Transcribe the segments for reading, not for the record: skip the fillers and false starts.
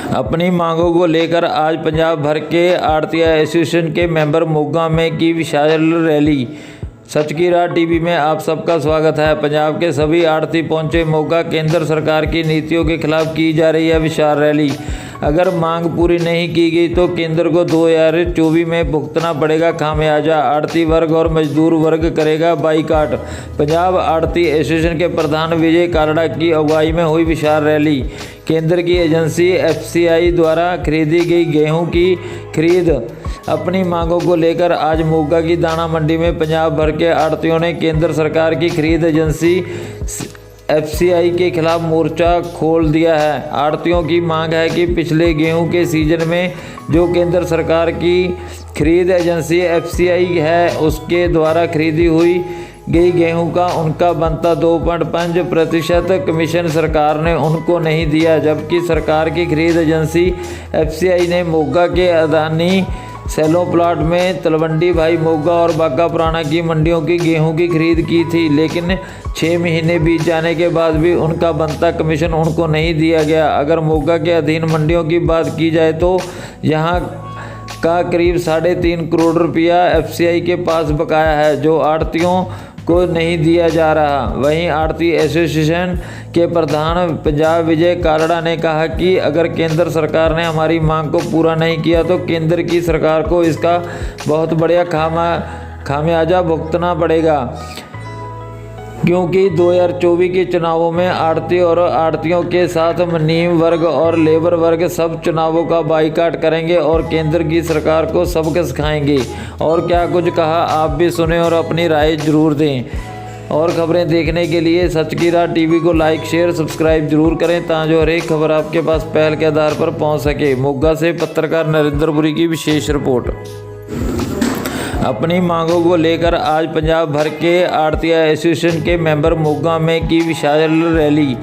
अपनी मांगों को लेकर आज पंजाब भर के आढ़ती एसोसिएशन के मेंबर मोगा में की विशाल रैली। सच की राह टीवी में आप सबका स्वागत है। पंजाब के सभी आढ़ती पहुंचे मोगा। केंद्र सरकार की नीतियों के खिलाफ की जा रही है विशाल रैली। अगर मांग पूरी नहीं की गई तो केंद्र को 2024 में भुगतना पड़ेगा खामियाजा। आढ़ती वर्ग और मजदूर वर्ग करेगा बाईकाट। पंजाब आढ़ती एसोसिएशन के प्रधान विजय कालड़ा की अगुवाई में हुई विशाल रैली। केंद्र की एजेंसी एफसीआई द्वारा खरीदी गई गेहूं की खरीद अपनी मांगों को लेकर आज मोगा की दाना मंडी में पंजाब भर के आढ़तियों ने केंद्र सरकार की खरीद एजेंसी एफसीआई के खिलाफ मोर्चा खोल दिया है। आढ़तियों की मांग है कि पिछले गेहूं के सीजन में जो केंद्र सरकार की खरीद एजेंसी एफसीआई है उसके द्वारा खरीदी हुई गई गेहूं का उनका बनता 2.5% कमीशन सरकार ने उनको नहीं दिया, जबकि सरकार की खरीद एजेंसी एफसीआई ने मोगा के अदानी सेलो प्लाट में तलवंडी भाई मोगा और बागा पुराना की मंडियों की गेहूं की खरीद की थी, लेकिन 6 महीने बीत जाने के बाद भी उनका बनता कमीशन उनको नहीं दिया गया। अगर मोगा के अधीन मंडियों की बात की जाए तो यहाँ का करीब 3.5 करोड़ रुपया एफसीआई के पास बकाया है, जो आढ़तियों को नहीं दिया जा रहा। वहीं आढ़ती एसोसिएशन के प्रधान पंजाब विजय कालड़ा ने कहा कि अगर केंद्र सरकार ने हमारी मांग को पूरा नहीं किया तो केंद्र की सरकार को इसका बहुत बड़ा खामियाजा भुगतना पड़ेगा, क्योंकि 2024 के चुनावों में आढ़ती और आढ़तियों के साथ मुनीम वर्ग और लेबर वर्ग सब चुनावों का बाईकाट करेंगे और केंद्र की सरकार को सबक सिखाएंगे। और क्या कुछ कहा आप भी सुने और अपनी राय जरूर दें। और खबरें देखने के लिए सच की राह टीवी को लाइक शेयर सब्सक्राइब जरूर करें ताकि हर एक खबर आपके पास पहल के आधार पर पहुंच सके। मोगा से पत्रकार नरेंद्रपुरी की विशेष रिपोर्ट। अपनी मांगों को लेकर आज पंजाब भर के आढ़ती एसोसिएशन के मेंबर मोगा में की विशाल रैली।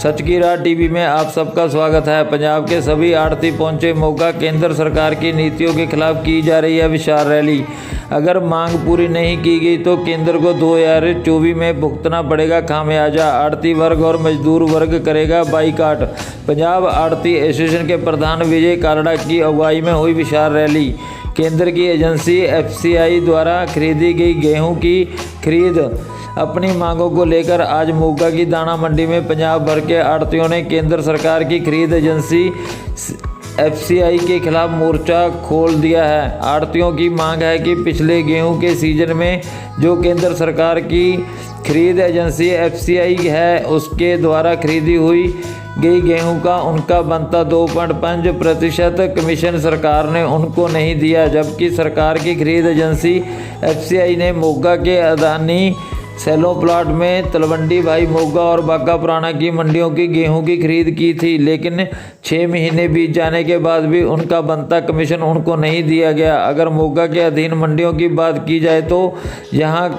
सच की राह टीवी में आप सबका स्वागत है। पंजाब के सभी आढ़ती पहुंचे मोगा। केंद्र सरकार की नीतियों के खिलाफ की जा रही है विशाल रैली। अगर मांग पूरी नहीं की गई तो केंद्र को 2024 में भुगतना पड़ेगा खामियाजा। आढ़ती वर्ग और मजदूर वर्ग करेगा बाईकाट। पंजाब आढ़ती एसोसिएशन के प्रधान विजय कालड़ा की अगुवाई में हुई विशाल रैली। केंद्र की एजेंसी एफसीआई द्वारा खरीदी गई गेहूं की खरीद अपनी मांगों को लेकर आज मोगा की दाना मंडी में पंजाब भर के आढ़तियों ने केंद्र सरकार की खरीद एजेंसी एफसीआई के खिलाफ मोर्चा खोल दिया है। आढ़तियों की मांग है कि पिछले गेहूं के सीजन में जो केंद्र सरकार की खरीद एजेंसी एफसीआई है उसके द्वारा खरीदी हुई गई गेहूं का उनका बनता 2.5% कमीशन सरकार ने उनको नहीं दिया, जबकि सरकार की खरीद एजेंसी एफसीआई ने मोगा के अदानी सेलो प्लाट में तलवंडी भाई मोगा और बागा पुराना की मंडियों की गेहूं की खरीद की थी, लेकिन 6 महीने बीत जाने के बाद भी उनका बनता कमीशन उनको नहीं दिया गया। अगर मोगा के अधीन मंडियों की बात की जाए तो यहाँ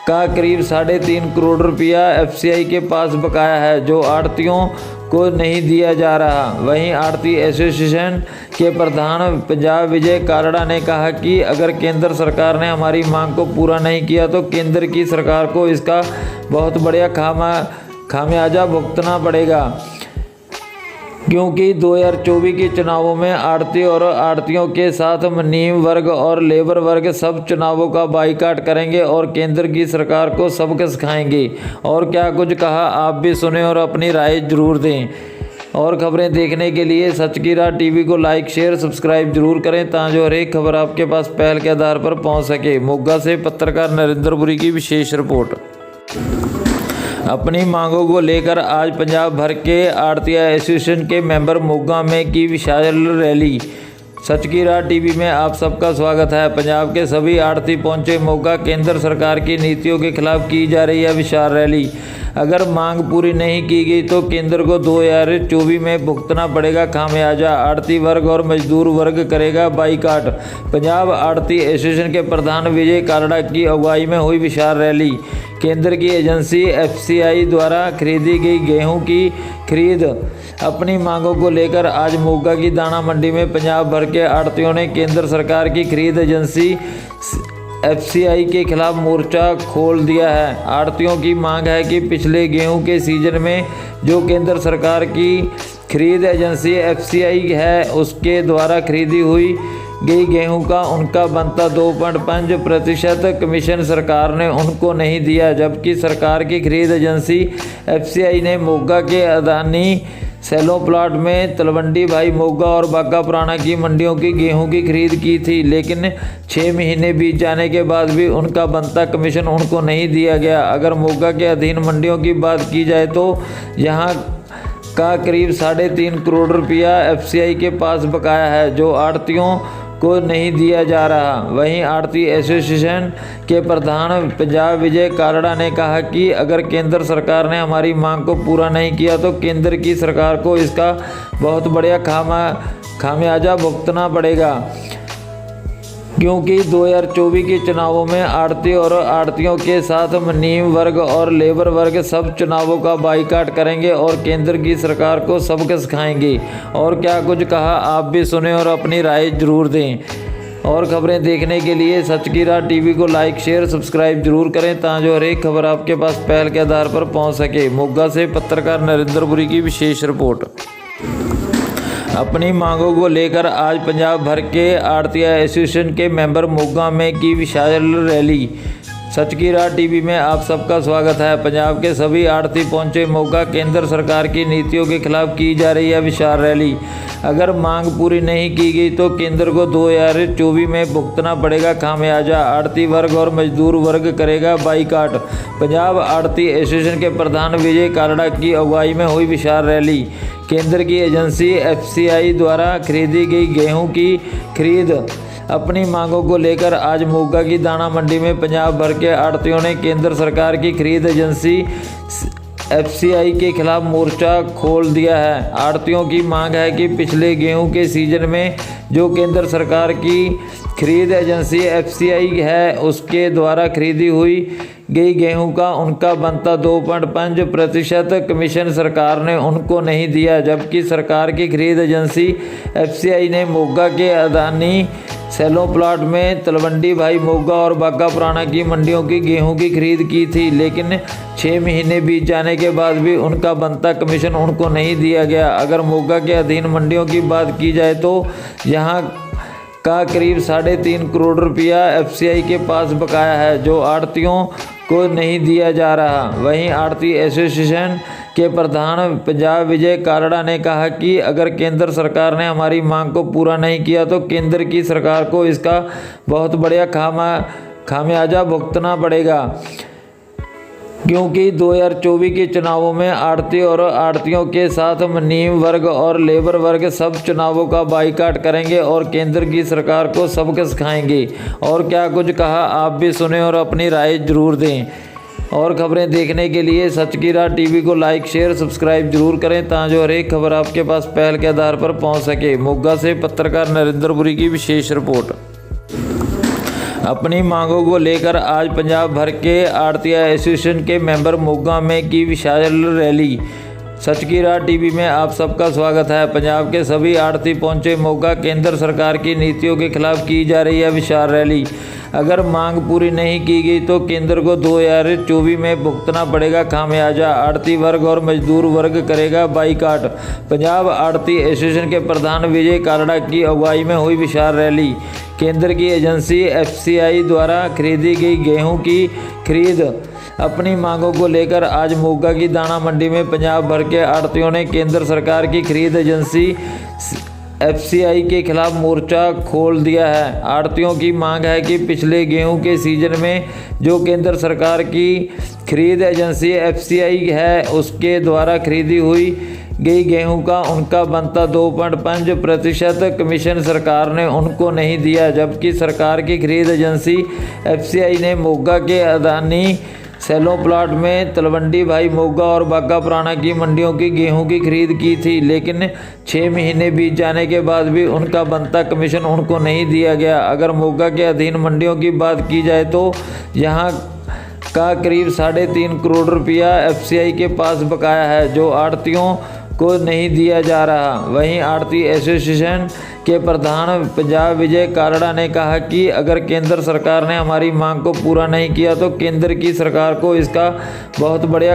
का करीब 3.5 करोड़ रुपया एफसीआई के पास बकाया है, जो आढ़तियों को नहीं दिया जा रहा। वहीं आढ़ती एसोसिएशन के प्रधान पंजाब विजय कालड़ा ने कहा कि अगर केंद्र सरकार ने हमारी मांग को पूरा नहीं किया तो केंद्र की सरकार को इसका बहुत बड़ा खामियाजा भुगतना पड़ेगा, क्योंकि 2024 के चुनावों में आढ़ती और आढ़तियों के साथ मुनीम वर्ग और लेबर वर्ग सब चुनावों का बाईकाट करेंगे और केंद्र की सरकार को सबक सिखाएंगे। और क्या कुछ कहा आप भी सुने और अपनी राय जरूर दें। और खबरें देखने के लिए सच की राह टीवी को लाइक शेयर सब्सक्राइब जरूर करें ताकि हर एक खबर आपके पास पहल के आधार पर पहुंच सके। मोगा से पत्रकार नरेंद्रपुरी की विशेष रिपोर्ट। अपनी मांगों को लेकर आज पंजाब भर के आढ़ती एसोसिएशन के मेंबर मोगा में की विशाल रैली। सच की राह टीवी में आप सबका स्वागत है। पंजाब के सभी आढ़ती पहुंचे मोगा। केंद्र सरकार की नीतियों के खिलाफ की जा रही है विशाल रैली। अगर मांग पूरी नहीं की गई तो केंद्र को 2024 में भुगतना पड़ेगा खामियाजा। आढ़ती वर्ग और मजदूर वर्ग करेगा बाईकाट। पंजाब आढ़ती एसोसिएशन के प्रधान विजय कालड़ा की अगुवाई में हुई विशाल रैली। केंद्र की एजेंसी एफसीआई द्वारा खरीदी गई गेहूं की खरीद अपनी मांगों को लेकर आज मोगा की दाना मंडी में पंजाब भर के आढ़तियों ने केंद्र सरकार की खरीद एजेंसी एफसीआई के खिलाफ मोर्चा खोल दिया है। आढ़तियों की मांग है कि पिछले गेहूं के सीजन में जो केंद्र सरकार की खरीद एजेंसी FCI है उसके द्वारा खरीदी हुई गई गेहूं का उनका बनता 2.5% कमीशन सरकार ने उनको नहीं दिया, जबकि सरकार की खरीद एजेंसी FCI ने मोगा के अदानी सेलो प्लाट में तलवंडी भाई मोगा और बागा पुराना की मंडियों की गेहूं की खरीद की थी, लेकिन 6 महीने बीत जाने के बाद भी उनका बनता कमीशन उनको नहीं दिया गया। अगर मोगा के अधीन मंडियों की बात की जाए तो यहां का करीब 3.5 करोड़ रुपया FCI के पास बकाया है, जो आढ़तियों को नहीं दिया जा रहा। वहीं आढ़ती एसोसिएशन के प्रधान पंजाब विजय कालड़ा ने कहा कि अगर केंद्र सरकार ने हमारी मांग को पूरा नहीं किया तो केंद्र की सरकार को इसका बहुत बड़ा खामियाजा भुगतना पड़ेगा, क्योंकि 2024 के चुनावों में आढ़ती और आढ़तियों के साथ मुनीम वर्ग और लेबर वर्ग सब चुनावों का बाइकाट करेंगे और केंद्र की सरकार को सबक सिखाएंगे। और क्या कुछ कहा आप भी सुने और अपनी राय जरूर दें। और खबरें देखने के लिए सच की राह टीवी को लाइक शेयर सब्सक्राइब जरूर करें ताकि हर एक खबर आपके पास पहल के आधार पर पहुंच सके। मोगा से पत्रकार नरेंद्रपुरी की विशेष रिपोर्ट। अपनी मांगों को लेकर आज पंजाब भर के आढ़तिया एसोसिएशन के मेंबर मोगा में की विशाल रैली। सच की राह टीवी में आप सबका स्वागत है। पंजाब के सभी आढ़ती पहुंचे मोगा। केंद्र सरकार की नीतियों के खिलाफ की जा रही है विशाल रैली। अगर मांग पूरी नहीं की गई तो केंद्र को 2024 में भुगतना पड़ेगा खामियाजा। आढ़ती वर्ग और मजदूर वर्ग करेगा बाइकाट। पंजाब आढ़ती एसोसिएशन के प्रधान विजय कालड़ा की अगुवाई में हुई विशाल रैली। केंद्र की एजेंसी FCI द्वारा खरीदी गई गेहूं की खरीद अपनी मांगों को लेकर आज मोगा की दाना मंडी में पंजाब भर के आढ़तियों ने केंद्र सरकार की खरीद एजेंसी FCI के खिलाफ मोर्चा खोल दिया है। आढ़तियों की मांग है कि पिछले गेहूं के सीजन में जो केंद्र सरकार की खरीद एजेंसी FCI है उसके द्वारा खरीदी हुई गई गेहूं का उनका बनता 2.5% कमीशन सरकार ने उनको नहीं दिया, जबकि सरकार की खरीद एजेंसी FCI ने मोगा के अदानी सेलो प्लाट में तलवंडी भाई मोगा और बागा पुराना की मंडियों की गेहूं की खरीद की थी, लेकिन 6 महीने बीत जाने के बाद भी उनका बनता कमीशन उनको नहीं दिया गया। अगर मोगा के अधीन मंडियों की बात की जाए तो यहां का करीब 3.5 करोड़ रुपया FCI के पास बकाया है, जो आढ़तियों को नहीं दिया जा रहा। वहीं आढ़ती एसोसिएशन के प्रधान पंजाब विजय कालड़ा ने कहा कि अगर केंद्र सरकार ने हमारी मांग को पूरा नहीं किया तो केंद्र की सरकार को इसका बहुत बड़ा खामियाजा भुगतना पड़ेगा, क्योंकि 2024 के चुनावों में आढ़ती और आढ़तियों के साथ मुनीम वर्ग और लेबर वर्ग सब चुनावों का बाइकाट करेंगे और केंद्र की सरकार को सबक सिखाएंगे। और क्या कुछ कहा आप भी सुने और अपनी राय जरूर दें। और खबरें देखने के लिए सच की राह टीवी को लाइक शेयर सब्सक्राइब जरूर करें ताकि हर एक खबर आपके पास पहल के आधार पर पहुंच सके। मोगा से पत्रकार नरेंद्रपुरी की विशेष रिपोर्ट। अपनी मांगों को लेकर आज पंजाब भर के आढ़तिया एसोसिएशन के मेंबर मोगा में की विशाल रैली। सच की राह टीवी में आप सबका स्वागत है। पंजाब के सभी आढ़ती पहुंचे मोगा। केंद्र सरकार की नीतियों के खिलाफ की जा रही है विशाल रैली। अगर मांग पूरी नहीं की गई तो केंद्र को 2024 में भुगतना पड़ेगा खामियाजा। आढ़ती वर्ग और मजदूर वर्ग करेगा बाइकाट। पंजाब आढ़ती एसोसिएशन के प्रधान विजय कालड़ा की अगुवाई में हुई विशाल रैली। केंद्र की एजेंसी FCI द्वारा खरीदी गई गेहूं की खरीद अपनी मांगों को लेकर आज मोगा की दाना मंडी में पंजाब भर के आढ़तियों ने केंद्र सरकार की खरीद एजेंसी FCI के खिलाफ मोर्चा खोल दिया है। आढ़तियों की मांग है कि पिछले गेहूं के सीजन में जो केंद्र सरकार की खरीद एजेंसी FCI है उसके द्वारा खरीदी हुई गई गेहूं का उनका बनता 2.5% कमीशन सरकार ने उनको नहीं दिया, जबकि सरकार की खरीद एजेंसी FCI ने मोगा के अदानी सेलो प्लाट में तलवंडी भाई मोगा और बागा पुराना की मंडियों की गेहूं की खरीद की थी, लेकिन 6 महीने बीत जाने के बाद भी उनका बनता कमीशन उनको नहीं दिया गया। अगर मोगा के अधीन मंडियों की बात की जाए तो यहां का करीब 3.5 करोड़ रुपया FCI के पास बकाया है, जो आढ़तियों को नहीं दिया जा रहा। वहीं आढ़ती एसोसिएशन के प्रधान पंजाब विजय कालड़ा ने कहा कि अगर केंद्र सरकार ने हमारी मांग को पूरा नहीं किया तो केंद्र की सरकार को इसका बहुत बड़ा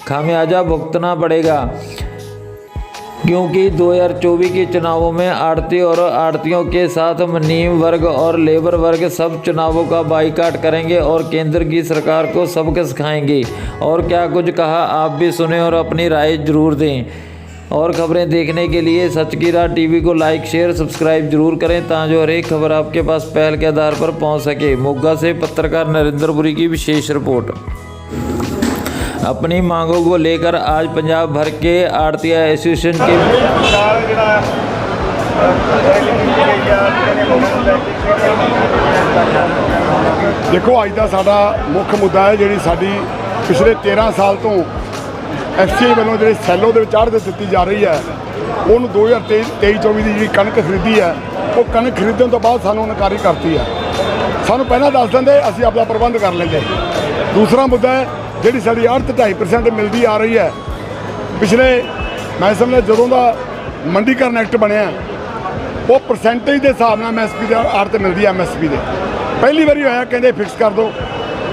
खामियाजा भुगतना पड़ेगा, क्योंकि 2024 के चुनावों में आड़ती और आड़तियों के साथ मुनीम वर्ग और लेबर वर्ग सब चुनावों का बाइकाट करेंगे और केंद्र की सरकार को सबक सिखाएंगे। और क्या कुछ कहा, आप भी सुने और अपनी राय जरूर दें। और खबरें देखने के लिए सच की राह टीवी को लाइक शेयर सब्सक्राइब जरूर करें ताकि हर एक खबर आपके पास पहल के आधार पर पहुंच सके। मोगा से पत्रकार नरेंद्रपुरी की विशेष रिपोर्ट। अपनी मांगों को लेकर आज पंजाब भर के आड़तिया एसोसिएशन के देखो अज का साडा मुख्य मुद्दा है जी साडी पिछले 13 साल तो FCI वालों जो सैलो के आड़ दी जा रही है उन्होंने 2023-24 की जी कणक खरीदी है वो कणक खरीदने तो बाद सानू नकारी करती है। सानू पहला दस देंगे असीं अपना प्रबंध कर लेंगे। दूसरा मुद्दा है जी साड़ी आड़त 2.5% मिलती आ रही है। पिछले मैं समझदा जदों का मंडीकरण एक्ट बनया वो परसेंटेज के हिसाब से MSP की आड़त मिलती है। MSP के पहली बारी होया कहते फिक्स कर दो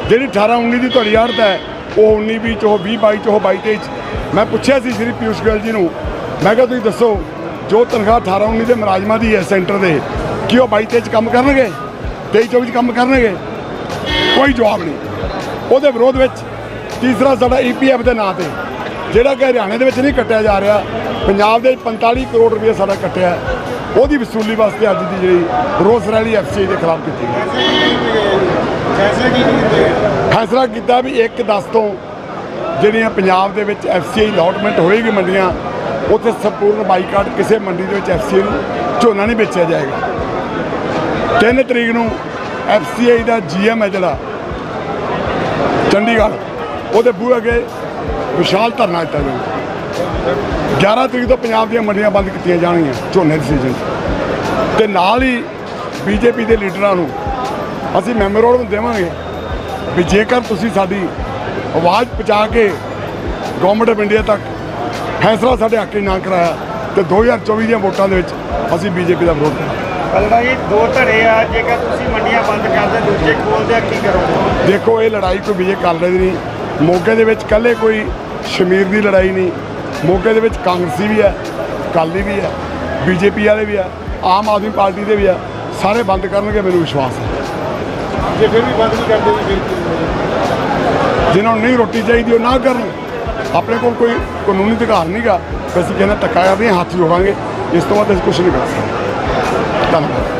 जी 18-19 की तुहाड़ी आड़त है वो 19-20 चो 20-22 चो 22-23 मैं पूछा सी श्री पीयूष गोयल जी मैं क्या तुसीं दसो जो तनख्वाह 18-19 के मुलाजमान की है सेंटर के कि वो 22-23 काम करनगे 23-24 काम करनगे? कोई जवाब नहीं। वो विरोध में तीसरा साडा EPF के नाँ से जोड़ा कि हरियाणे के नहीं कट्टिया जा रहा पंजाब के 45 करोड़ रुपये साडा कट्टिया वो वसूली वास्ते अज की जी रोस रैली FCI के खिलाफ की फैसला किया भी 1-10 तो ਜਿਹੜੀਆਂ पंजाब के FCI अलॉटमेंट होएगी मंडियां उत्थे संपूर्ण बाईकाट किसी मंडी के FCI झोना नहीं बेचा जाएगा। 3 तरीक को FCI का GM है जोड़ा चंडीगढ़ वो बूहे अगे विशाल धरना दिता जाएगा। 11 तरीक तो पंजाब दी मंडियां बंद की जाएंगी झोने के सीजन तो नाल ही BJP के लीडरां नूं असीं मैमोरेंडम देवांगे भी जेकर तुसीं साडी आवाज़ पहुँचा के गवर्नमेंट ऑफ इंडिया तक फैसला साढ़े हक ना कराया तो 2024 दी वोटां दे विच असीं BJP का विरोध करांगे। लड़ाई दो धड़े आ जेकर तुसीं मंडियां बंद करदे दूजे खोलदे की करोगे? देखो ये लड़ाई कोई बीजे कर रही नहीं। मोगे दे विच कल्ले कोई शमीर की लड़ाई नहीं। मोगे दे विच कांग्रेसी भी है अकाली भी है BJP वाले भी है आम आदमी पार्टी के भी है सारे बंद करनगे मैनूं विश्वास है। जे फिर भी बंद नहीं करते जिन्होंने नहीं रोटी चाहिए वो ना करन। अपने को कोई कानूनी अधिकार नहीं गा असीं कहना धक्का कर रहे हाथ जोड़ांगे इस तो बाद असीं कुछ नहीं कर सकते। धन्यवाद।